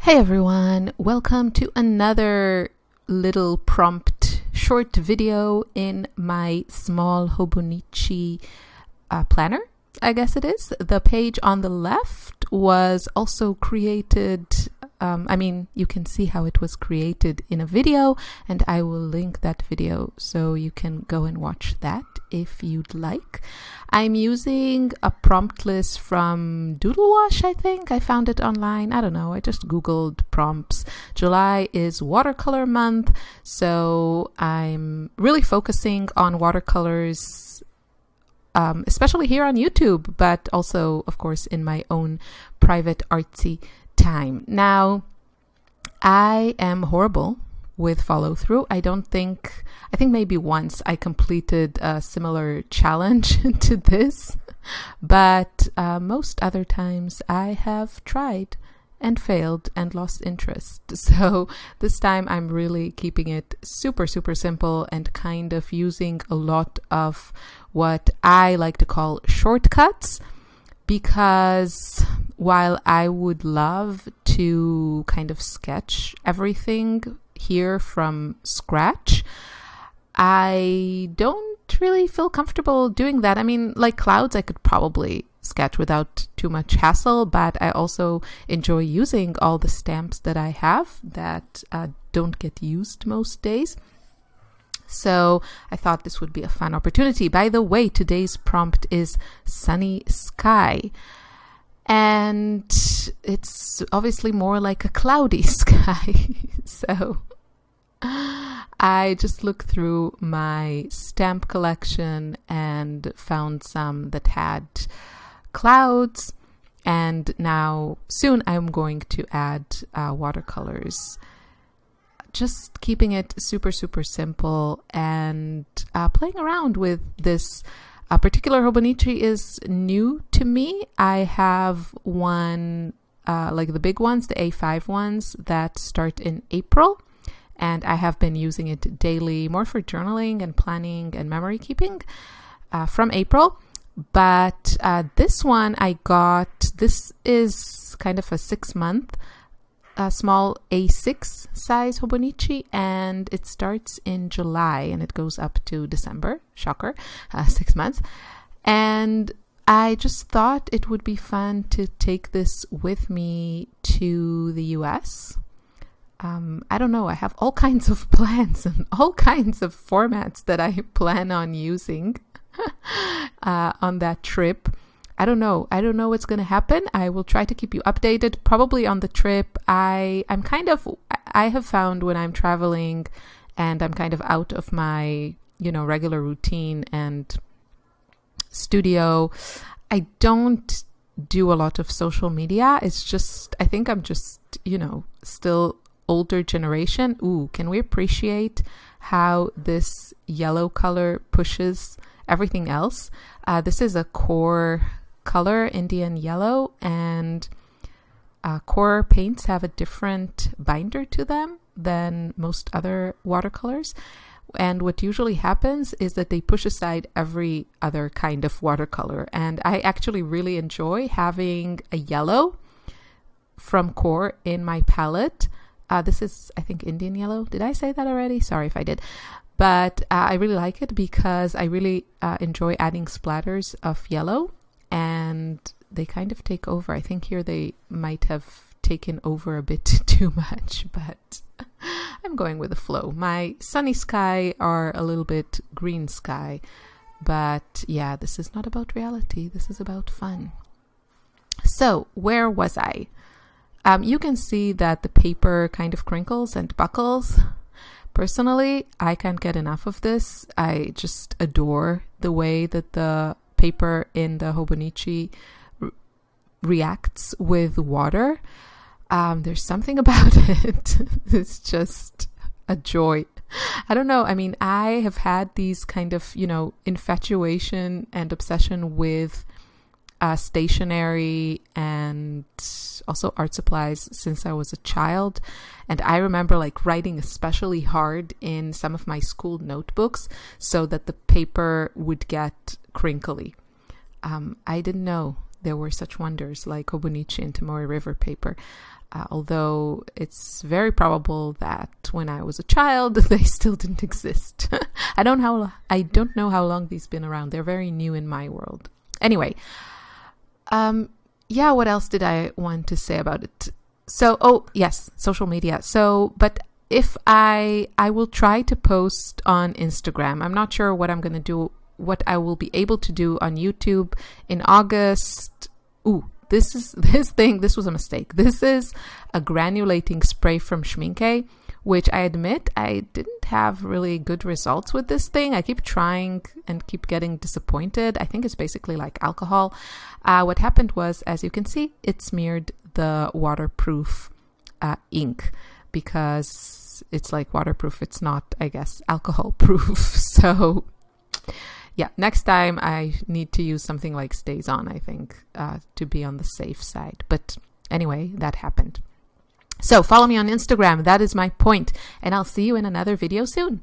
Hey everyone, welcome to another little prompt short video in my small Hobonichi planner, I guess it is. The page on the left was also created, you can see how it was created in a video, and I will link that video so you can go and watch that if you'd like. I'm using a prompt list from Doodlewash, I think. I found it online. I don't know. I just Googled prompts. July is watercolor month, so I'm really focusing on watercolors, especially here on YouTube, but also, of course, in my own private artsy time. Now, I am horrible with follow through. I think maybe once I completed a similar challenge to this, but most other times I have tried and failed and lost interest. So this time I'm really keeping it super simple and kind of using a lot of what I like to call shortcuts, because while I would love to kind of sketch everything here from scratch, I don't really feel comfortable doing that. I mean, like clouds, I could probably sketch without too much hassle, but I also enjoy using all the stamps that I have that don't get used most days. So I thought this would be a fun opportunity. By the way, today's prompt is sunny sky. And it's obviously more like a cloudy sky. So I just looked through my stamp collection and found some that had clouds. And now soon I'm going to add watercolors. Just keeping it super simple and playing around with this particular Hobonichi is new to me. I have one, like the big ones, the A5 ones that start in April. And I have been using it daily, more for journaling and planning and memory keeping from April. But this one I got, this is kind of a 6-month small A6 size Hobonichi, and it starts in July and it goes up to December. Shocker, 6 months. And I just thought it would be fun to take this with me to the US. I don't know, I have all kinds of plans and all kinds of formats that I plan on using on that trip. I don't know what's going to happen. I will try to keep you updated probably on the trip. I have found when I'm traveling and I'm kind of out of my, regular routine and studio, I don't do a lot of social media. It's just, I think I'm just, still older generation. Ooh, can we appreciate how this yellow color pushes everything else? This is a core color, Indian yellow, and core paints have a different binder to them than most other watercolors. And what usually happens is that they push aside every other kind of watercolor. And I actually really enjoy having a yellow from core in my palette. This is, I think, Indian yellow. Did I say that already? Sorry if I did. But I really like it because I really enjoy adding splatters of yellow, and they kind of take over. I think here they might have taken over a bit too much, but I'm going with the flow. My sunny sky are a little bit green sky, but yeah, this is not about reality. This is about fun. So where was I? You can see that the paper kind of crinkles and buckles. Personally, I can't get enough of this. I just adore the way that the paper in the Hobonichi reacts with water. There's something about it. It's just a joy. I don't know. I mean, I have had these kind of, infatuation and obsession with stationery and also art supplies since I was a child. And I remember writing especially hard in some of my school notebooks so that the paper would get crinkly. I didn't know there were such wonders like Hobonichi and Tamori River paper. Although it's very probable that when I was a child, they still didn't exist. I don't know how long these been around. They're very new in my world. Anyway, yeah, what else did I want to say about it? So, oh, yes, social media. So, but if I will try to post on Instagram. I'm not sure what I'm going to do, what I will be able to do on YouTube in August. Ooh, this was a mistake. This is a granulating spray from Schmincke, which I admit I didn't have really good results with this thing. I keep trying and keep getting disappointed. I think it's basically like alcohol. What happened was, as you can see, it smeared the waterproof ink because it's like waterproof. It's not, I guess, alcohol proof. So yeah, next time I need to use something like Stays On, I think, to be on the safe side. But anyway, that happened. So follow me on Instagram. That is my point. And I'll see you in another video soon.